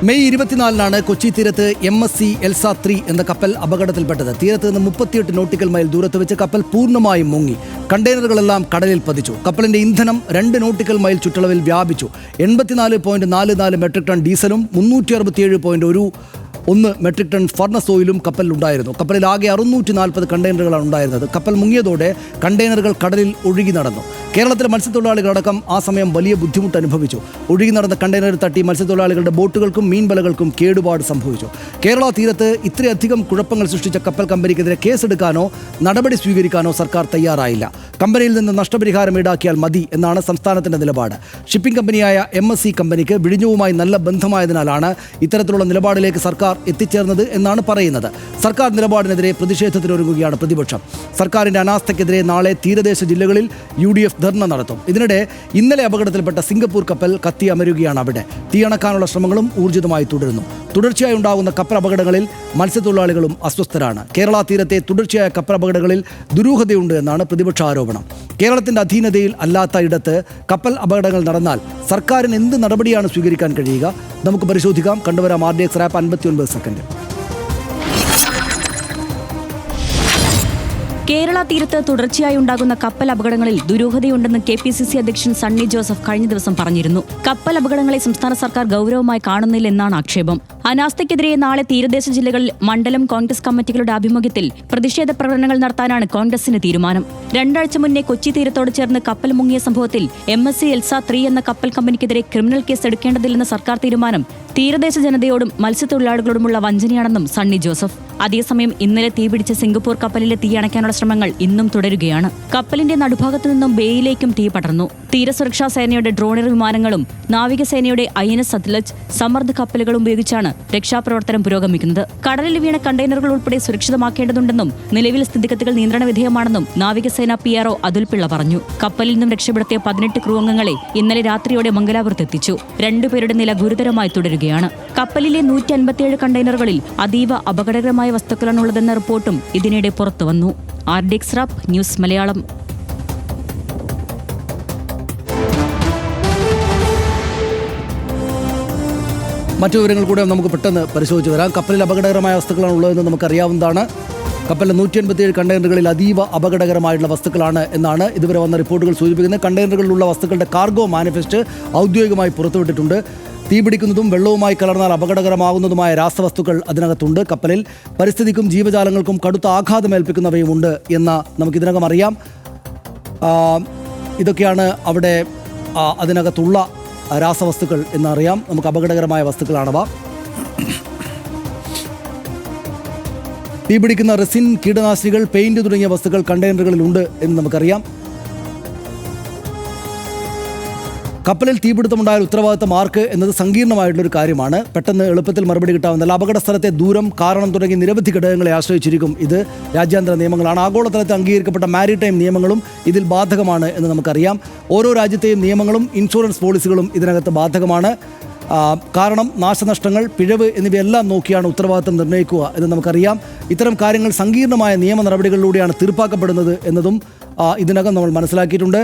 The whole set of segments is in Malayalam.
മെയ് 24-നാണ് കൊച്ചി തീരത്ത് MSC എൽസ 3 എന്ന കപ്പൽ അപകടത്തിൽപ്പെട്ടത്. തീരത്ത് നിന്ന് 38 നോട്ടിക്കൽ മൈൽ ദൂരത്ത് വെച്ച് കപ്പൽ പൂർണ്ണമായും മുങ്ങി. കണ്ടെയ്നറുകളെല്ലാം കടലിൽ പതിച്ചു. കപ്പലിന്റെ ഇന്ധനം 2 നോട്ടിക്കൽ മൈൽ ചുറ്റളവിൽ വ്യാപിച്ചു. 84.44 മെട്രിക് ടൺ ഡീസലും 367.1 മെട്രിക് ടൺ ഫർണസ് ഓയിലും കപ്പലിലുണ്ടായിരുന്നു. കപ്പലിൽ ആകെ 640 കണ്ടെയ്നറുകളാണ് ഉണ്ടായിരുന്നത്. കപ്പൽ മുങ്ങിയതോടെ കണ്ടെയ്നറുകൾ കടലിൽ ഒഴുകി നടന്നു. കേരളത്തിലെ മത്സ്യത്തൊഴിലാളികളടക്കം ആ സമയം വലിയ ബുദ്ധിമുട്ട് അനുഭവിച്ചു. ഒഴുകി നടന്ന കണ്ടെയ്നർ തട്ടി മത്സ്യത്തൊഴിലാളികളുടെ ബോട്ടുകൾക്കും മീൻവലകൾക്കും കേടുപാട് സംഭവിച്ചു. കേരള തീരത്ത് ഇത്രയധികം കുഴപ്പങ്ങൾ സൃഷ്ടിച്ച കപ്പൽ കമ്പനിക്കെതിരെ കേസെടുക്കാനോ നടപടി സ്വീകരിക്കാനോ സർക്കാർ തയ്യാറായില്ല. കമ്പനിയിൽ നിന്ന് നഷ്ടപരിഹാരം ഈടാക്കിയാൽ മതി എന്നാണ് സംസ്ഥാനത്തിന്റെ നിലപാട്. ഷിപ്പിംഗ് കമ്പനിയായ MSC കമ്പനിക്ക് വിഴിഞ്ഞവുമായി നല്ല ബന്ധമായതിനാലാണ് ഇത്തരത്തിലുള്ള നിലപാടിലേക്ക് സർക്കാർ എത്തിച്ചേർന്നത് എന്നാണ് പറയുന്നത്. സർക്കാർ നിലപാടിനെതിരെ പ്രതിഷേധത്തിനൊരുങ്ങുകയാണ് പ്രതിപക്ഷം. സർക്കാരിന്റെ അനാസ്ഥയ്ക്കെതിരെ നാളെ തീരദേശ ജില്ലകളിൽ UDF ധർണ നടത്തും. ഇതിനിടെ ഇന്നലെ അപകടത്തിൽപ്പെട്ട സിംഗപ്പൂർ കപ്പൽ കത്തി അമരുകയാണ്. അവിടെ തീയണക്കാനുള്ള ശ്രമങ്ങളും ഊർജിതമായി തുടരുന്നു. തുടർച്ചയായി ഉണ്ടാകുന്ന കപ്പൽ അപകടങ്ങളിൽ മത്സ്യത്തൊഴിലാളികളും അസ്വസ്ഥരാണ്. കേരള തീരത്തെ തുടർച്ചയായ കപ്പൽ അപകടങ്ങളിൽ ദുരൂഹതയുണ്ട് എന്നാണ് പ്രതിപക്ഷ ആരോപണം. കേരളത്തിന്റെ അധീനതയിൽ അല്ലാത്ത ഇടത്ത് കപ്പൽ അപകടങ്ങൾ നടന്നാൽ സർക്കാരിന് എന്ത് നടപടിയാണ് സ്വീകരിക്കാൻ കഴിയുക? നമുക്ക് പരിശോധിക്കാം. കണ്ടുവരാം RDX റാപ്പ് 59 സെക്കൻഡ്. കേരള തീരത്ത് തുടർച്ചയായി ഉണ്ടാകുന്ന കപ്പൽ അപകടങ്ങളിൽ ദുരൂഹതയുണ്ടെന്ന് KPCC അധ്യക്ഷൻ സണ്ണി ജോസഫ് കഴിഞ്ഞ ദിവസം പറഞ്ഞിരുന്നു. കപ്പൽ അപകടങ്ങളെ സംസ്ഥാന സർക്കാർ ഗൗരവമായി കാണുന്നില്ലെന്നാണ് ആക്ഷേപം. അനാസ്ഥയ്ക്കെതിരെ നാളെ തീരദേശ ജില്ലകളിൽ മണ്ഡലം കോൺഗ്രസ് കമ്മിറ്റികളുടെ ആഭിമുഖ്യത്തിൽ പ്രതിഷേധ പ്രകടനങ്ങൾ നടത്താനാണ് കോൺഗ്രസിന് തീരുമാനം. 2 ആഴ്ച മുന്നേ കൊച്ചി തീരത്തോട് ചേർന്ന് കപ്പൽ മുങ്ങിയ സംഭവത്തിൽ MSC എൽസ 3 എന്ന കപ്പൽ കമ്പനിക്കെതിരെ ക്രിമിനൽ കേസ് എടുക്കേണ്ടതില്ലെന്ന സർക്കാർ തീരുമാനം തീരദേശ ജനതയോടും മത്സ്യത്തൊഴിലാളികളോടുമുള്ള വഞ്ചനയാണെന്നും സണ്ണി ജോസഫ്. അതേസമയം ഇന്നലെ തീപിടിച്ച സിംഗപ്പൂർ കപ്പലിലെ തീയണയ്ക്കാനുള്ള ശ്രമങ്ങൾ ഇന്നും തുടരുകയാണ്. കപ്പലിന്റെ നടുഭാഗത്തു നിന്നും ബേയിലേക്കും തീ പടർന്നു. തീരസുരക്ഷാ സേനയുടെ ഡ്രോണർ വിമാനങ്ങളും നാവികസേനയുടെ INS സത്ലജ് സമ്മർദ്ദ കപ്പലുകളും ഉപയോഗിച്ചാണ് രക്ഷാപ്രവർത്തനം പുരോഗമിക്കുന്നത്. കടലിൽ വീണ കണ്ടെയ്നറുകൾ ഉൾപ്പെടെ സുരക്ഷിതമാക്കേണ്ടതുണ്ടെന്നും നിലവിൽ സ്ഥിതിഗതികൾ നിയന്ത്രണ വിധേയമാണെന്നും നാവികസേന PRO അതുൽ പിള്ള പറഞ്ഞു. കപ്പലിൽ നിന്നും രക്ഷപ്പെടുത്തിയ 18 ക്രൂ അംഗങ്ങളെ ഇന്നലെ രാത്രിയോടെ മംഗലാപുരത്ത് എത്തിച്ചു. 2 പേരുടെ നില ഗുരുതരമായി തുടരുകയാണ്. കപ്പലിലെ 157 കണ്ടെയ്നറുകളിൽ അതീവ അപകടകരമായ വസ്തുക്കളാണുള്ളതെന്ന റിപ്പോർട്ടും ഇതിനിടെ പുറത്തുവന്നു. RDX rap news Malayalam. മറ്റു വിവരങ്ങൾ കൂടെ നമുക്ക് പെട്ടെന്ന് പരിശോധിച്ച് വരാം. കപ്പലിൽ അപകടകരമായ വസ്തുക്കളാണ് ഉള്ളതെന്ന് നമുക്കറിയാവുന്നതാണ്. കപ്പലിലെ 187 കണ്ടെയ്നറുകളിൽ അതീവ അപകടകരമായിട്ടുള്ള വസ്തുക്കളാണ് എന്നാണ് ഇതുവരെ വന്ന റിപ്പോർട്ടുകൾ സൂചിപ്പിക്കുന്നത്. കണ്ടെയ്നറുകളിലുള്ള വസ്തുക്കളുടെ കാർഗോ മാനിഫെസ്റ്റ് ഔദ്യോഗികമായി പുറത്തുവിട്ടിട്ടുണ്ട്. തീപിടിക്കുന്നതും വെള്ളവുമായി കലർന്നാൽ അപകടകരമാകുന്നതുമായ രാസവസ്തുക്കൾ അതിനകത്തുണ്ട്. കപ്പലിൽ പരിസ്ഥിതിക്കും ജീവജാലങ്ങൾക്കും കടുത്ത ആഘാതമേൽപ്പിക്കുന്നവയുമുണ്ട് എന്ന് നമുക്കിതിനകം അറിയാം. ഇതൊക്കെയാണ് അവിടെ അതിനകത്തുള്ള രാസവസ്തുക്കൾ എന്നറിയാം. നമുക്ക് അപകടകരമായ വസ്തുക്കളാണവ. തീപിടിക്കുന്ന റെസിൻ, കീടനാശിനികൾ, പെയിന്റ് തുടങ്ങിയ വസ്തുക്കൾ കണ്ടെയ്നറുകളിലുണ്ട് എന്ന് നമുക്കറിയാം. കപ്പലിൽ തീപിടുത്തമുണ്ടായാൽ ഉത്തരവാദിത്തം ആർക്ക് എന്നത് സങ്കീർണമായിട്ടുള്ളൊരു കാര്യമാണ്. പെട്ടെന്ന് എളുപ്പത്തിൽ മറുപടി കിട്ടാവുന്നതല്ല. അപകട സ്ഥലത്തെ ദൂരം, കാരണം തുടങ്ങി നിരവധി ഘടകങ്ങളെ ആശ്രയിച്ചിരിക്കും. ഇത് രാജ്യാന്തര നിയമങ്ങളാണ്. ആഗോളതലത്തിൽ അംഗീകരിക്കപ്പെട്ട മാരിടൈം നിയമങ്ങളും ഇതിൽ ബാധകമാണ് എന്ന് നമുക്കറിയാം. ഓരോ രാജ്യത്തെയും നിയമങ്ങളും ഇൻഷുറൻസ് പോളിസികളും ഇതിനകത്ത് ബാധകമാണ്. കാരണം, നാശനഷ്ടങ്ങൾ, പിഴവ് എന്നിവയെല്ലാം നോക്കിയാണ് ഉത്തരവാദിത്തം നിർണ്ണയിക്കുക എന്ന് നമുക്കറിയാം. ഇത്തരം കാര്യങ്ങൾ സങ്കീർണമായ നിയമ നടപടികളിലൂടെയാണ് തീർപ്പാക്കപ്പെടുന്നത് എന്നതും ഇതിനകം നമ്മൾ മനസ്സിലാക്കിയിട്ടുണ്ട്.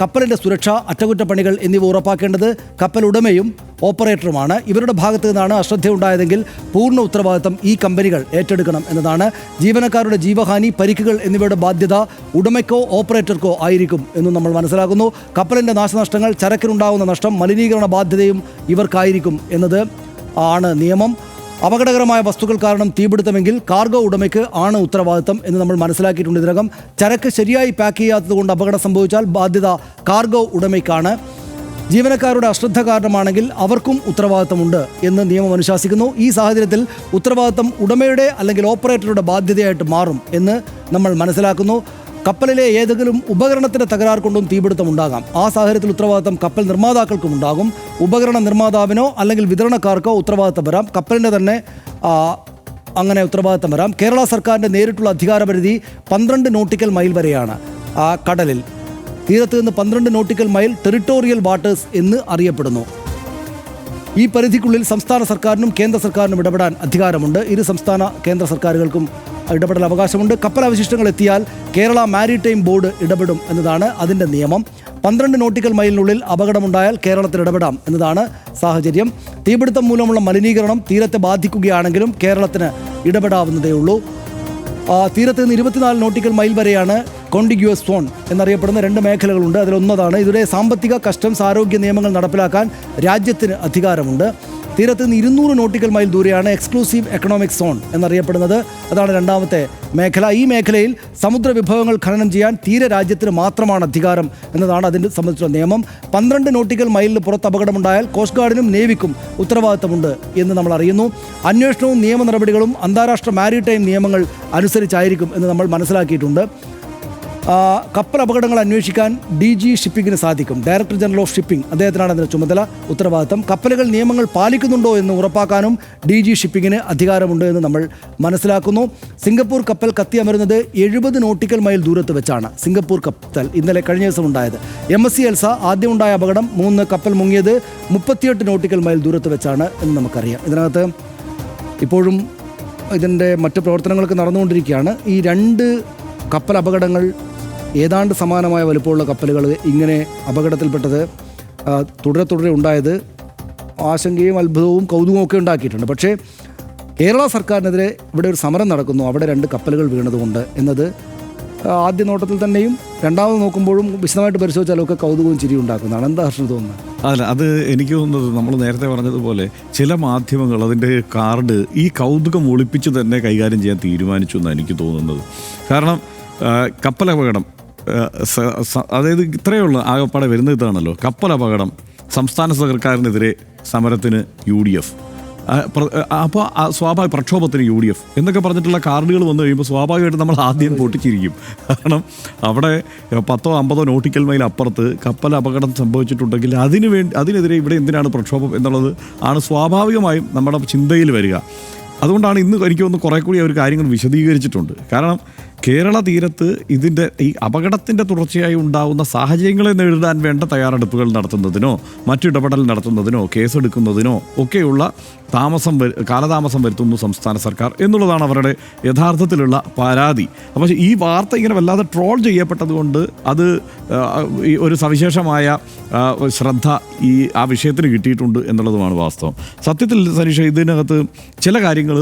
കപ്പലിൻ്റെ സുരക്ഷ, അറ്റകുറ്റപ്പണികൾ എന്നിവ ഉറപ്പാക്കേണ്ടത് കപ്പൽ ഉടമയും ഓപ്പറേറ്ററുമാണ്. ഇവരുടെ ഭാഗത്തു നിന്നാണ് അശ്രദ്ധയുണ്ടായതെങ്കിൽ പൂർണ്ണ ഉത്തരവാദിത്തം ഈ കമ്പനികൾ ഏറ്റെടുക്കണം എന്നതാണ്. ജീവനക്കാരുടെ ജീവഹാനി, പരിക്കുകൾ എന്നിവയുടെ ബാധ്യത ഉടമയ്ക്കോ ഓപ്പറേറ്റർക്കോ ആയിരിക്കും എന്നും നമ്മൾ മനസ്സിലാക്കുന്നു. കപ്പലിൻ്റെ നാശനഷ്ടങ്ങൾ, ചരക്കിനുണ്ടാകുന്ന നഷ്ടം, മലിനീകരണ ബാധ്യതയും ഇവർക്കായിരിക്കും എന്നത് ആണ് നിയമം. അപകടകരമായ വസ്തുക്കൾ കാരണം തീപിടുത്തമെങ്കിൽ കാർഗോ ഉടമയ്ക്ക് ആണ് ഉത്തരവാദിത്തം എന്ന് നമ്മൾ മനസ്സിലാക്കിയിട്ടുണ്ട് ഇതിനകം. ചരക്ക് ശരിയായി പാക്ക് ചെയ്യാത്തത് കൊണ്ട് അപകടം സംഭവിച്ചാൽ ബാധ്യത കാർഗോ ഉടമയ്ക്കാണ്. ജീവനക്കാരുടെ അശ്രദ്ധ കാരണമാണെങ്കിൽ അവർക്കും ഉത്തരവാദിത്തമുണ്ട് എന്ന് നിയമം അനുശാസിക്കുന്നു. ഈ സാഹചര്യത്തിൽ ഉത്തരവാദിത്തം ഉടമയുടെ അല്ലെങ്കിൽ ഓപ്പറേറ്ററുടെ ബാധ്യതയായിട്ട് മാറും എന്ന് നമ്മൾ മനസ്സിലാക്കുന്നു. കപ്പലിലെ ഏതെങ്കിലും ഉപകരണത്തിൻ്റെ തകരാർ കൊണ്ടും തീപിടുത്തം ഉണ്ടാകാം. ആ സാഹചര്യത്തിൽ ഉത്തരവാദിത്തം കപ്പൽ നിർമ്മാതാക്കൾക്കും ഉണ്ടാകും. ഉപകരണ നിർമ്മാതാവിനോ അല്ലെങ്കിൽ വിതരണക്കാർക്കോ ഉത്തരവാദിത്തം വരാം. കപ്പലിൻ്റെ തന്നെ അങ്ങനെ ഉത്തരവാദിത്തം വരാം. കേരള സർക്കാരിൻ്റെ നേരിട്ടുള്ള അധികാരപരിധി 12 നോട്ടിക്കൽ മൈൽ വരെയാണ്. കടലിൽ തീരത്ത് നിന്ന് 12 നോട്ടിക്കൽ മൈൽ ടെറിട്ടോറിയൽ വാട്ടേഴ്സ് എന്ന് അറിയപ്പെടുന്നു. ഈ പരിധിക്കുള്ളിൽ സംസ്ഥാന സർക്കാരിനും കേന്ദ്ര സർക്കാരിനും ഇടപെടാൻ അധികാരമുണ്ട്. ഇരു സംസ്ഥാന കേന്ദ്ര സർക്കാരുകൾക്കും ഇടപെടൽ അവകാശമുണ്ട്. കപ്പൽ അവശിഷ്ടങ്ങൾ എത്തിയാൽ കേരള മാരിടൈം ബോർഡ് ഇടപെടും എന്നതാണ് അതിൻ്റെ നിയമം. 12 നോട്ടിക്കൽ മൈലിനുള്ളിൽ അപകടമുണ്ടായാൽ കേരളത്തിൽ ഇടപെടാം എന്നതാണ് സാഹചര്യം. തീപിടുത്തം മൂലമുള്ള മലിനീകരണം തീരത്തെ ബാധിക്കുകയാണെങ്കിലും കേരളത്തിന് ഇടപെടാവുന്നതേ ഉള്ളൂ. തീരത്ത് നിന്ന് 24 നോട്ടിക്കൽ മൈൽ വരെയാണ് കോണ്ടിഗ്യുവസ് സോൺ എന്നറിയപ്പെടുന്ന 2 മേഖലകളുണ്ട്. അതിലൊന്നതാണ്. ഇതിലെ സാമ്പത്തിക, കസ്റ്റംസ്, ആരോഗ്യ നിയമങ്ങൾ നടപ്പിലാക്കാൻ രാജ്യത്തിന് അധികാരമുണ്ട്. തീരത്ത് നിന്ന് 200 നോട്ടിക്കൽ മൈൽ ദൂരെയാണ് എക്സ്ക്ലൂസീവ് എക്കണോമിക് സോൺ എന്നറിയപ്പെടുന്നത്. അതാണ് രണ്ടാമത്തെ മേഖല. ഈ മേഖലയിൽ സമുദ്ര വിഭവങ്ങൾ ഖനനം ചെയ്യാൻ തീര രാജ്യത്തിന് മാത്രമാണ് അധികാരം എന്നതാണ് അതിൻ്റെ സംബന്ധിച്ചുള്ള നിയമം. 12 നോട്ടിക്കൽ മൈലിന് പുറത്ത് അപകടമുണ്ടായാൽ കോസ്റ്റ് ഗാർഡിനും നേവിക്കും ഉത്തരവാദിത്തമുണ്ട് എന്ന് നമ്മൾ അറിയുന്നു. അന്വേഷണവും നിയമ നടപടികളും അന്താരാഷ്ട്ര മാരിടൈം നിയമങ്ങൾ അനുസരിച്ചായിരിക്കും എന്ന് നമ്മൾ മനസ്സിലാക്കിയിട്ടുണ്ട്. കപ്പൽ അപകടങ്ങൾ അന്വേഷിക്കാൻ DG ഷിപ്പിങ്ങിന് സാധിക്കും. ഡയറക്ടർ ജനറൽ ഓഫ് ഷിപ്പിംഗ്, അദ്ദേഹത്തിനാണ് അതിൻ്റെ ചുമതല, ഉത്തരവാദിത്തം. കപ്പലുകൾ നിയമങ്ങൾ പാലിക്കുന്നുണ്ടോ എന്ന് ഉറപ്പാക്കാനും DG ഷിപ്പിങ്ങിന് അധികാരമുണ്ട് എന്ന് നമ്മൾ മനസ്സിലാക്കുന്നു. സിംഗപ്പൂർ കപ്പൽ കത്തിയമരുന്നത് 70 നോട്ടിക്കൽ മൈൽ ദൂരത്ത് വെച്ചാണ്. സിംഗപ്പൂർ കപ്പൽ ഇന്നലെ കഴിഞ്ഞ ദിവസം ഉണ്ടായത്. MSC എൽസ ആദ്യമുണ്ടായ അപകടം 3 കപ്പൽ മുങ്ങിയത് 38 നോട്ടിക്കൽ മൈൽ ദൂരത്ത് വെച്ചാണ് എന്ന് നമുക്കറിയാം. ഇതിനകത്ത് ഇപ്പോഴും ഇതിൻ്റെ മറ്റ് പ്രവർത്തനങ്ങളൊക്കെ നടന്നുകൊണ്ടിരിക്കുകയാണ്. ഈ 2 കപ്പൽ അപകടങ്ങൾ ഏതാണ്ട് സമാനമായ വലുപ്പമുള്ള കപ്പലുകൾ ഇങ്ങനെ അപകടത്തിൽപ്പെട്ടത് തുടരെ ഉണ്ടായത് ആശങ്കയും അത്ഭുതവും കൗതുകവും ഒക്കെ ഉണ്ടാക്കിയിട്ടുണ്ട്. പക്ഷേ കേരള സർക്കാരിനെതിരെ ഇവിടെ ഒരു സമരം നടക്കുന്നു, അവിടെ 2 കപ്പലുകൾ വീണതുകൊണ്ട് എന്നത് ആദ്യ നോട്ടത്തിൽ തന്നെയും രണ്ടാമത് നോക്കുമ്പോഴും വിശദമായിട്ട് പരിശോധിച്ചാലും ഒക്കെ കൗതുകവും ചിരി ഉണ്ടാക്കുന്നതാണ്. എന്താ ഹർഷന് തോന്നുന്നത്? അല്ല, അത് എനിക്ക് തോന്നുന്നത് നമ്മൾ നേരത്തെ പറഞ്ഞതുപോലെ ചില മാധ്യമങ്ങൾ അതിൻ്റെ കാർഡ് ഈ കൗതുകം ഒളിപ്പിച്ച് തന്നെ കൈകാര്യം ചെയ്യാൻ തീരുമാനിച്ചു എന്നാണ് എനിക്ക് തോന്നുന്നത്. കാരണം കപ്പലപകടം, അതായത് ഇത്രയേ ഉള്ളൂ ആകപ്പാടെ വരുന്നത് ഇതാണല്ലോ. കപ്പലപകടം, സംസ്ഥാന സർക്കാരിനെതിരെ സമരത്തിന് UDF, അപ്പോൾ സ്വാഭാവിക പ്രക്ഷോഭത്തിന് UDF എന്നൊക്കെ പറഞ്ഞിട്ടുള്ള കാർഡുകൾ വന്നു കഴിയുമ്പോൾ സ്വാഭാവികമായിട്ട് നമ്മൾ ആദ്യം പൊട്ടിച്ചിരിക്കും. കാരണം അവിടെ 10-50 നോട്ടിക്കൽ മൈൽ അപ്പുറത്ത് കപ്പൽ അപകടം സംഭവിച്ചിട്ടുണ്ടെങ്കിൽ അതിനെതിരെ ഇവിടെ എന്തിനാണ് പ്രക്ഷോഭം എന്നുള്ളത് ആണ് സ്വാഭാവികമായും നമ്മുടെ ചിന്തയിൽ വരിക. അതുകൊണ്ടാണ് ഇന്ന് എനിക്ക് തോന്നുന്നു കുറേ കൂടി അവർ കാര്യങ്ങൾ വിശദീകരിച്ചിട്ടുണ്ട്. കാരണം കേരള തീരത്ത് ഈ അപകടത്തിൻ്റെ തുടർച്ചയായി ഉണ്ടാകുന്ന സാഹചര്യങ്ങളെ നേരിടാൻ വേണ്ട തയ്യാറെടുപ്പുകൾ നടത്തുന്നതിനോ മറ്റിടപെടൽ നടത്തുന്നതിനോ കേസെടുക്കുന്നതിനോ ഒക്കെയുള്ള കാലതാമസം വരുത്തുന്നു സംസ്ഥാന സർക്കാർ എന്നുള്ളതാണ് അവരുടെ യഥാർത്ഥത്തിലുള്ള പരാതി. അപ്പോൾ ഈ വാർത്ത ഇങ്ങനെ വല്ലാതെ ട്രോൾ ചെയ്യപ്പെട്ടതുകൊണ്ട് അത് ഒരു സവിശേഷമായ ശ്രദ്ധ ആ വിഷയത്തിന് കിട്ടിയിട്ടുണ്ട് എന്നുള്ളതുമാണ് വാസ്തവം. സത്യത്തിൽ സനീഷ, ഇതിനകത്ത് ചില കാര്യങ്ങൾ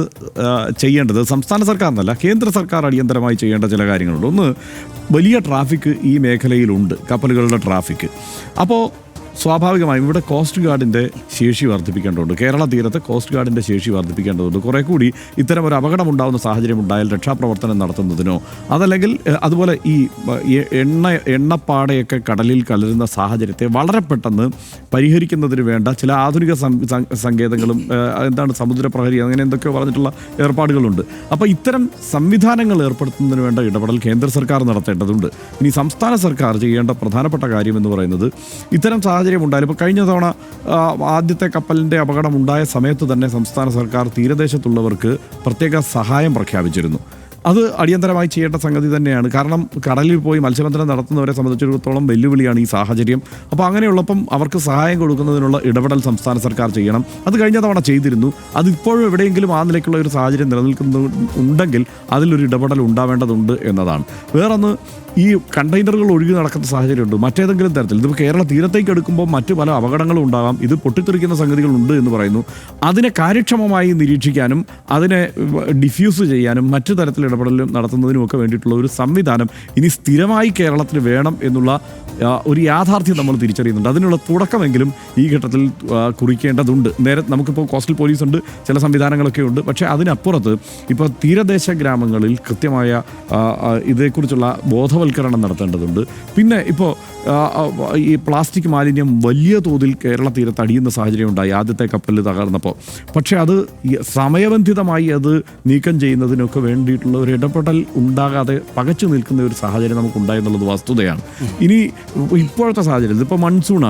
ചെയ്യേണ്ടത് സംസ്ഥാന സർക്കാർ എന്നല്ല കേന്ദ്ര സർക്കാർ അടിയന്തരമായി ചെയ്യേണ്ട ചില കാര്യങ്ങളുണ്ട്. ഒന്ന്, വലിയ ട്രാഫിക് ഈ മേഖലയിലുണ്ട്, കപ്പലുകളുടെ ട്രാഫിക്. അപ്പോൾ സ്വാഭാവികമായും ഇവിടെ കോസ്റ്റ് ഗാർഡിൻ്റെ ശേഷി വർദ്ധിപ്പിക്കേണ്ടതുണ്ട്. കേരള തീരത്ത് കോസ്റ്റ് ഗാർഡിൻ്റെ ശേഷി വർദ്ധിപ്പിക്കേണ്ടതുണ്ട്. കുറേ കൂടി ഇത്തരം ഒരു അപകടം ഉണ്ടാകുന്ന സാഹചര്യം ഉണ്ടായാൽ രക്ഷാപ്രവർത്തനം നടത്തുന്നതിനോ അതല്ലെങ്കിൽ അതുപോലെ ഈ എണ്ണപ്പാടയൊക്കെ കടലിൽ കലരുന്ന സാഹചര്യത്തെ വളരെ പെട്ടെന്ന് പരിഹരിക്കുന്നതിന് വേണ്ട ചില ആധുനിക സങ്കേതങ്ങളും സമുദ്രപ്രഹരി അങ്ങനെ എന്തൊക്കെയോ പറഞ്ഞിട്ടുള്ള ഏർപ്പാടുകളുണ്ട്. അപ്പോൾ ഇത്തരം സംവിധാനങ്ങൾ ഏർപ്പെടുത്തുന്നതിന് വേണ്ട ഇടപെടൽ കേന്ദ്ര സർക്കാർ നടത്തേണ്ടതുണ്ട്. ഇനി സംസ്ഥാന സർക്കാർ ചെയ്യേണ്ട പ്രധാനപ്പെട്ട കാര്യം എന്ന് പറയുന്നത് ഇത്തരം സാഹചര്യം ഉണ്ടായാലും ഇപ്പോൾ കഴിഞ്ഞ തവണ ആദ്യത്തെ കപ്പലിൻ്റെ അപകടം ഉണ്ടായ സമയത്ത് തന്നെ സംസ്ഥാന സർക്കാർ തീരദേശത്തുള്ളവർക്ക് പ്രത്യേക സഹായം പ്രഖ്യാപിച്ചിരുന്നു. അത് അടിയന്തരമായി ചെയ്യേണ്ട സംഗതി തന്നെയാണ്. കാരണം കടലിൽ പോയി മത്സ്യബന്ധനം നടത്തുന്നവരെ സംബന്ധിച്ചിടത്തോളം വെല്ലുവിളിയാണ് ഈ സാഹചര്യം. അപ്പോൾ അങ്ങനെയുള്ളപ്പം അവർക്ക് സഹായം കൊടുക്കുന്നതിനുള്ള ഇടപെടൽ സംസ്ഥാന സർക്കാർ ചെയ്യണം. അത് കഴിഞ്ഞ തവണ ചെയ്തിരുന്നു. അതിപ്പോഴും എവിടെയെങ്കിലും ആ നിലയ്ക്കുള്ള ഒരു സാഹചര്യം നിലനിൽക്കുന്നുണ്ടെങ്കിൽ അതിലൊരു ഇടപെടൽ ഉണ്ടാവേണ്ടതുണ്ട് എന്നതാണ്. വേറൊന്ന്, ഈ കണ്ടെയ്നറുകൾ ഒഴുകി നടക്കുന്ന സാഹചര്യമുണ്ട് മറ്റേതെങ്കിലും തരത്തിൽ. ഇതിപ്പോൾ കേരള തീരത്തേക്ക് എടുക്കുമ്പോൾ മറ്റു പല അപകടങ്ങളും ഉണ്ടാകാം. ഇത് പൊട്ടിത്തെറിക്കുന്ന സംഗതികളുണ്ട് എന്ന് പറയുന്നു. അതിനെ കാര്യക്ഷമമായി നിരീക്ഷിക്കാനും അതിനെ ഡിഫ്യൂസ് ചെയ്യാനും മറ്റു തരത്തിൽ ഇടപെടലും നടത്തുന്നതിനുമൊക്കെ വേണ്ടിയിട്ടുള്ള ഒരു സംവിധാനം ഇനി സ്ഥിരമായി കേരളത്തിന് വേണം എന്നുള്ള ഒരു യാഥാർത്ഥ്യം നമ്മൾ തിരിച്ചറിയുന്നുണ്ട്. അതിനുള്ള തുടക്കമെങ്കിലും ഈ ഘട്ടത്തിൽ കുറിക്കേണ്ടതുണ്ട്. നമുക്കിപ്പോൾ കോസ്റ്റൽ പോലീസ് ഉണ്ട്, ചില സംവിധാനങ്ങളൊക്കെ ഉണ്ട്. പക്ഷേ അതിനപ്പുറത്ത് ഇപ്പോൾ തീരദേശ ഗ്രാമങ്ങളിൽ കൃത്യമായ ഇതേക്കുറിച്ചുള്ള ബോധവൽക്കരണം നടത്തേണ്ടതുണ്ട്. പിന്നെ ഇപ്പോൾ ഈ പ്ലാസ്റ്റിക് മാലിന്യം വലിയ തോതിൽ കേരള തീരത്ത് അടിയുന്ന സാഹചര്യം ഉണ്ടായി ആദ്യത്തെ കപ്പലിൽ തകർന്നപ്പോൾ. പക്ഷേ അത് സമയബന്ധിതമായി അത് നീക്കം ചെയ്യുന്നതിനൊക്കെ വേണ്ടിയിട്ടുള്ള ഒരു ഇടപെടൽ ഉണ്ടാകാതെ പകച്ചു നിൽക്കുന്ന ഒരു സാഹചര്യം നമുക്കുണ്ടായി എന്നുള്ളത് വസ്തുതയാണ്. ഇനി ഇപ്പോഴത്തെ സാഹചര്യം ഇതിപ്പോൾ മൺസൂൺ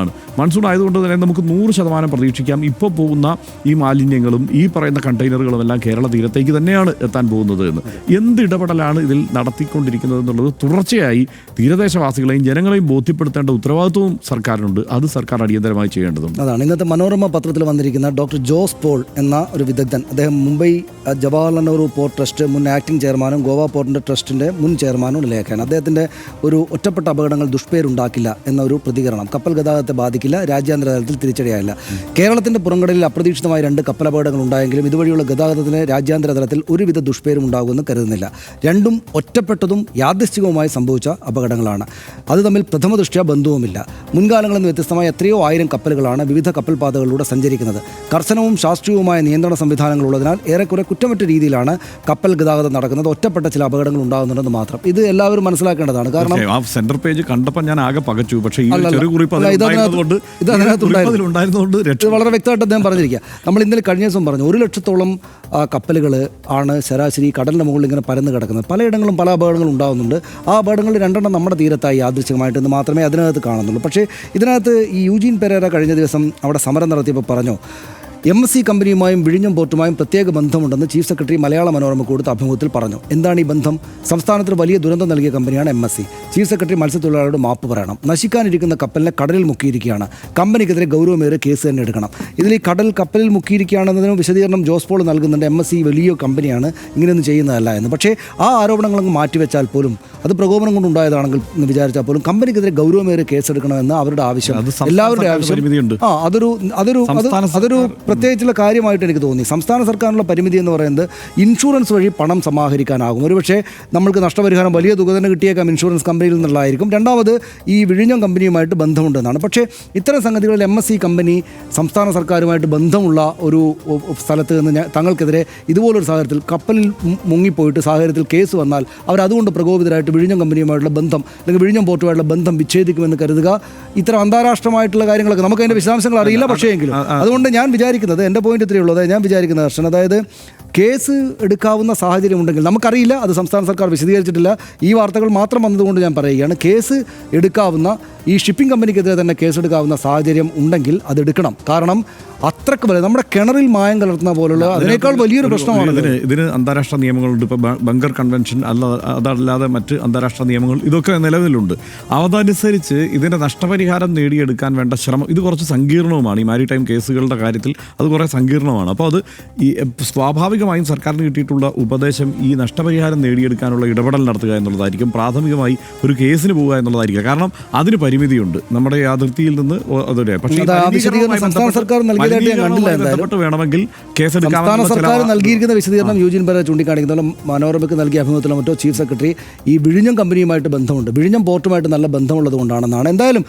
ആയതുകൊണ്ട് തന്നെ നമുക്ക് 100% പ്രതീക്ഷിക്കാം ഇപ്പോൾ പോകുന്ന ഈ മാലിന്യങ്ങളും ഈ പറയുന്ന കണ്ടെയ്നറുകളും എല്ലാം കേരള തീരത്തേക്ക് തന്നെയാണ് എത്താൻ പോകുന്നത് എന്ന്. എന്ത് ഇടപെടലാണ് ഇതിൽ നടത്തിക്കൊണ്ടിരിക്കുന്നത് എന്നുള്ളത് തുടർച്ചയായി തീരദേശവാസികളെയും ജനങ്ങളെയും ബോധ്യപ്പെടുത്തി ബോധ്യപ്പെടുത്തേണ്ട ഉത്തരവാദിത്വവും സർക്കാരിനുണ്ട്. അത് സർക്കാർ അടിയന്തരമായി ചെയ്യേണ്ടതുണ്ട്. അതാണ് ഇന്നത്തെ മനോരമ പത്രത്തിൽ വന്നിരിക്കുന്ന ഡോക്ടർ ജോസ് പോൾ എന്ന ഒരു വിദഗ്ധൻ. അദ്ദേഹം മുംബൈ ജവഹർലാൽ നെഹ്റു പോർട്ട് ട്രസ്റ്റ് മുൻ ആക്ടിംഗ് ചെയർമാനും ഗോവ പോർട്ടിൻ്റെ ട്രസ്റ്റിൻ്റെ മുൻ ചെയർമാനും ലേഖകൻ. അദ്ദേഹത്തിൻ്റെ ഒരു ഒറ്റപ്പെട്ട അപകടങ്ങൾ ദുഷ്പേരുണ്ടാക്കില്ല എന്നൊരു പ്രതികരണം. കപ്പൽ ഗതാഗതത്തെ ബാധിക്കില്ല, രാജ്യാന്തര തലത്തിൽ തിരിച്ചടിയായില്ല. കേരളത്തിൻ്റെ പുറംകടലിൽ അപ്രതീക്ഷിതമായി 2 കപ്പൽ അപകടങ്ങൾ ഉണ്ടായെങ്കിലും ഇതുവഴിയുള്ള ഗതാഗതത്തിന് രാജ്യാന്തര തലത്തിൽ ഒരുവിധ ദുഷ്പേരും ഉണ്ടാകുമെന്ന് കരുതുന്നില്ല. രണ്ടും ഒറ്റപ്പെട്ടതും യാദൃശ്ചികവുമായി സംഭവിച്ച അപകടങ്ങളാണ്. അത് തമ്മിൽ പ്രഥമ ദൃഷ്ട്യാ ബന്ധവുമില്ല. മുൻകാലങ്ങളിൽ നിന്ന് വ്യത്യസ്തമായ എത്രയോ ആയിരം കപ്പലുകളാണ് വിവിധ കപ്പൽ പാതകളിലൂടെ സഞ്ചരിക്കുന്നത്. കർശനവും ശാസ്ത്രീയവുമായ നിയന്ത്രണ സംവിധാനങ്ങളുള്ളതിനാൽ ഏറെക്കുറെ കുറ്റമറ്റ രീതിയിലാണ് കപ്പൽ ഗതാഗതം നടക്കുന്നത്. ഒറ്റപ്പെട്ട ചില അപകടങ്ങൾ ഉണ്ടാകുന്നുണ്ടെന്ന് മാത്രം. ഇത് എല്ലാവരും മനസ്സിലാക്കേണ്ടതാണ്. കാരണം ആ സെന്റർ പേജ് കണ്ടപ്പോൾ ഞാൻ ആകെ പകച്ചു. പക്ഷേ ഈ ചെറിയ കുറിപ്പ് ഇത് വളരെ വ്യക്തമായിട്ട് അദ്ദേഹം പറഞ്ഞിരിക്കുക. നമ്മൾ ഇന്നലെ കഴിഞ്ഞ ദിവസം പറഞ്ഞു 1 ലക്ഷത്തോളം കപ്പലുകൾ ആണ് ശരാശരി കടലിൻ്റെ മുകളിൽ ഇങ്ങനെ പരന്ന് കിടക്കുന്നത്. പലയിടങ്ങളും പല അപകടങ്ങളും ഉണ്ടാകുന്നുണ്ട്. ആ അപകടങ്ങളിൽ 2 നമ്മുടെ തീരത്തായി യാദൃശ്ചികമായിട്ടെന്ന് മാത്രമേ അതിനകത്ത് കാണുന്നുള്ളൂ. പക്ഷേ ഇതിനകത്ത് ഈ യൂജീൻ പെരേര കഴിഞ്ഞ ദിവസം അവിടെ സമരം നടത്തിയപ്പോൾ പറഞ്ഞു MSC കമ്പനിയുമായും വിഴിഞ്ഞം പോർട്ടുമായും പ്രത്യേക ബന്ധമുണ്ടെന്ന് ചീഫ് സെക്രട്ടറി മലയാള മനോരമ കൊടുത്ത അഭിമുഖത്തിൽ പറഞ്ഞു. എന്താണ് ഈ ബന്ധം? സംസ്ഥാനത്തിന് വലിയ ദുരന്തം നൽകിയ കമ്പനിയാണ് MSC. ചീഫ് സെക്രട്ടറി മത്സ്യത്തൊഴിലാളിയോട് മാപ്പ് പറയണം. നശിക്കാനിരിക്കുന്ന കപ്പലിനെ കടലിൽ മുക്കിയിരിക്കുകയാണ്. കമ്പനിക്കെതിരെ ഗൗരവമേറിയ കേസ് തന്നെ എടുക്കണം. ഇതിൽ ഈ കപ്പലിൽ മുക്കിയിരിക്കുകയാണെന്നതിന് വിശദീകരണം ജോസ് പോൾ നൽകുന്നുണ്ട്. MSC വലിയ കമ്പനിയാണ്, ഇങ്ങനെയൊന്നും ചെയ്യുന്നതല്ല എന്ന്. പക്ഷേ ആ ആരോപണങ്ങളങ്ങ് മാറ്റിവെച്ചാൽ പോലും, അത് പ്രകോപനം കൊണ്ടുണ്ടായതാണെങ്കിൽ എന്ന് വിചാരിച്ചാൽ പോലും കമ്പനിക്കെതിരെ ഗൗരവമേറിയ കേസെടുക്കണമെന്ന് അവരുടെ ആവശ്യം, എല്ലാവരുടെ ആവശ്യം. അതൊരു പ്രത്യേകിച്ചുള്ള കാര്യമായിട്ട് എനിക്ക് തോന്നി. സംസ്ഥാന സർക്കാരിനുള്ള പരിമിതി എന്ന് പറയുന്നത് ഇൻഷുറൻസ് വഴി പണം സമാഹരിക്കാനാകും. ഒരുപക്ഷെ നമ്മൾക്ക് നഷ്ടപരിഹാരം വലിയ തുക തന്നെ കിട്ടിയേക്കാം ഇൻഷുറൻസ് കമ്പനിയിൽ നിന്നുള്ളതായിരിക്കും. രണ്ടാമത് ഈ വിഴിഞ്ഞം കമ്പനിയുമായിട്ട് ബന്ധമുണ്ടെന്നാണ്. പക്ഷേ ഇത്തരം സംഗതികളിൽ MSC കമ്പനി സംസ്ഥാന സർക്കാരുമായിട്ട് ബന്ധമുള്ള ഒരു സ്ഥലത്ത് നിന്ന് തങ്ങൾക്കെതിരെ ഇതുപോലൊരു സാഹചര്യത്തിൽ കപ്പലിൽ മുങ്ങിപ്പോയിട്ട് സാഹചര്യത്തിൽ കേസ് വന്നാൽ അവരതുകൊണ്ട് പ്രകോപിതരായിട്ട് വിഴിഞ്ഞം കമ്പനിയുമായിട്ടുള്ള ബന്ധം അല്ലെങ്കിൽ വിഴിഞ്ഞം പോർട്ടുമായിട്ടുള്ള ബന്ധം വിച്ഛേദിക്കുമെന്ന് കരുതുക. ഇത്തരം അന്താരാഷ്ട്രമായിട്ടുള്ള കാര്യങ്ങളൊക്കെ നമുക്ക് അതിൻ്റെ വിശദാംശങ്ങൾ അറിയില്ല. പക്ഷേ എങ്കിലും അതുകൊണ്ട് ഞാൻ വിചാരിക്കുന്നത്, എൻ്റെ പോയിന്റ് ഇത്രയേ ഉള്ളൂ, അതായത് ഞാൻ വിചാരിക്കുന്ന ദർശനം, അതായത് കേസ് എടുക്കാവുന്ന സാഹചര്യം ഉണ്ടെങ്കിൽ, നമുക്കറിയില്ല, അത് സംസ്ഥാന സർക്കാർ വിശദീകരിച്ചിട്ടില്ല, ഈ വാർത്തകൾ മാത്രം വന്നതുകൊണ്ട് ഞാൻ പറയുകയാണ്, കേസ് എടുക്കാവുന്ന ഈ ഷിപ്പിംഗ് കമ്പനിക്കെതിരെ തന്നെ കേസെടുക്കാവുന്ന സാഹചര്യം ഉണ്ടെങ്കിൽ അതെടുക്കണം. കാരണം അത്രക്ക് വലിയ നമ്മുടെ കിണറിൽ മായം കലർത്തുന്ന പോലുള്ള അതിനേക്കാൾ വലിയൊരു പ്രശ്നമാണ് ഇതിന് അന്താരാഷ്ട്ര നിയമങ്ങളുണ്ട്. ഇപ്പോൾ ബങ്കർ കൺവെൻഷൻ അതല്ലാതെ മറ്റ് അന്താരാഷ്ട്ര നിയമങ്ങൾ ഇതൊക്കെ നിലവിലുണ്ട്. അതനുസരിച്ച് ഇതിൻ്റെ നഷ്ടപരിഹാരം നേടിയെടുക്കാൻ വേണ്ട ശ്രമം ഇത് കുറച്ച് സങ്കീർണവുമാണ്. ഈ മാരിടൈം കേസുകളുടെ കാര്യത്തിൽ അത് കുറേ സങ്കീർണമാണ്. അപ്പോൾ അത് ഈ സ്വാഭാവികമായും സർക്കാരിന് കിട്ടിയിട്ടുള്ള ഉപദേശം ഈ നഷ്ടപരിഹാരം നേടിയെടുക്കാനുള്ള ഇടപെടൽ നടത്തുക എന്നുള്ളതായിരിക്കും. പ്രാഥമികമായി ഒരു കേസിന് പോകുക എന്നുള്ളതായിരിക്കും. കാരണം അതിന് പരിമിതിയുണ്ട് നമ്മുടെ ഈ അതിർത്തിയിൽ നിന്ന്. പക്ഷേ സംസ്ഥാന സർക്കാർ വേണമെങ്കിൽ സംസ്ഥാന സർക്കാർ നൽകിയിരിക്കുന്ന വിശദീകരണം യൂജീൻ പെരേര ചൂണ്ടിക്കാണിക്കുന്ന മനോരമയ്ക്ക് നൽകിയ അഭിമുഖത്തിലോ മറ്റോ ചീഫ് സെക്രട്ടറി ഈ വിഴിഞ്ഞം കമ്പനിയുമായിട്ട് ബന്ധമുണ്ട്, വിഴിഞ്ഞം പോർട്ടുമായിട്ട് നല്ല ബന്ധമുള്ളത് കൊണ്ടാണെന്നാണ്. എന്തായാലും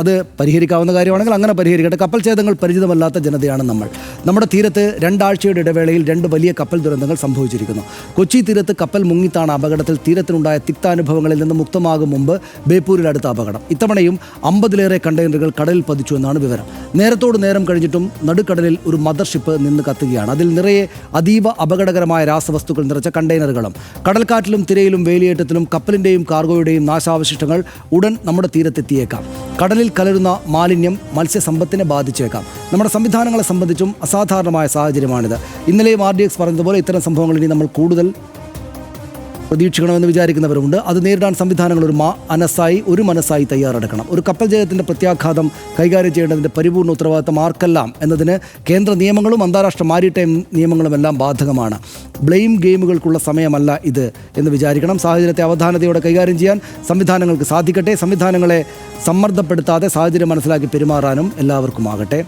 അത് പരിഹരിക്കാവുന്ന കാര്യമാണെങ്കിൽ അങ്ങനെ പരിഹരിക്കട്ടെ. കപ്പൽ ഛേദങ്ങൾ പരിചിതമല്ലാത്ത ജനതയാണ് നമ്മൾ. നമ്മുടെ തീരത്ത് 2 ആഴ്ചയുടെ ഇടവേളയിൽ 2 വലിയ കപ്പൽ ദുരന്തങ്ങൾ സംഭവിച്ചിരിക്കുന്നു. കൊച്ചി തീരത്ത് കപ്പൽ മുങ്ങിത്താണ് അപകടത്തിൽ തീരത്തിനുണ്ടായ തിക്താനുഭവങ്ങളിൽ നിന്ന് മുക്തമാകും മുമ്പ് ബേപ്പൂരിൽ അടുത്ത അപകടം. ഇത്തവണയും 50-ലേറെ കണ്ടെയ്നറുകൾ കടലിൽ പതിച്ചു എന്നാണ് വിവരം. നേരത്തോട് നേരം കഴിഞ്ഞിട്ടും നടുക്കടലിൽ ഒരു മദർഷിപ്പ് നിന്ന് കത്തുകയാണ്. അതിൽ നിറയെ അതീവ അപകടകരമായ രാസവസ്തുക്കൾ നിറച്ച കണ്ടെയ്നറുകളും. കടൽക്കാറ്റിലും തിരയിലും വേലിയേറ്റത്തിലും കപ്പലിൻ്റെയും കാർഗോയുടെയും നാശാവശിഷ്ടങ്ങൾ ഉടൻ നമ്മുടെ തീരത്തെത്തിയേക്കാം. കടലിൽ കലരുന്ന മാലിന്യം മത്സ്യസമ്പത്തിനെ ബാധിച്ചേക്കാം. നമ്മുടെ സംവിധാനങ്ങളെ സംബന്ധിച്ചും അസാധാരണമായ സാഹചര്യമാണിത്. ഇന്നലെയും RDX പറഞ്ഞതുപോലെ ഇത്തരം സംഭവങ്ങൾ ഇനി നമ്മൾ കൂടുതൽ പ്രതീക്ഷിക്കണമെന്ന് വിചാരിക്കുന്നവരുമുണ്ട്. അത് നേരിടാൻ സംവിധാനങ്ങൾ ഒരു മനസ്സായി തയ്യാറെടുക്കണം. ഒരു കപ്പൽ ജയത്തിൻ്റെ പ്രത്യാഘാതം കൈകാര്യം ചെയ്യേണ്ടതിൻ്റെ പരിപൂർണ്ണ ഉത്തരവാദിത്തം ആർക്കെല്ലാം എന്നതിന് കേന്ദ്ര നിയമങ്ങളും അന്താരാഷ്ട്ര മാരിടൈം നിയമങ്ങളും എല്ലാം ബാധകമാണ്. ബ്ലെയിം ഗെയിമുകൾക്കുള്ള സമയമല്ല ഇത് എന്ന് വിചാരിക്കണം. സാഹചര്യത്തെ അവധാനതയോടെ കൈകാര്യം ചെയ്യാൻ സംവിധാനങ്ങൾക്ക് സാധിക്കട്ടെ. സംവിധാനങ്ങളെ സമ്മർദ്ദപ്പെടുത്താതെ സാഹചര്യം മനസ്സിലാക്കി പെരുമാറാനും എല്ലാവർക്കും ആകട്ടെ.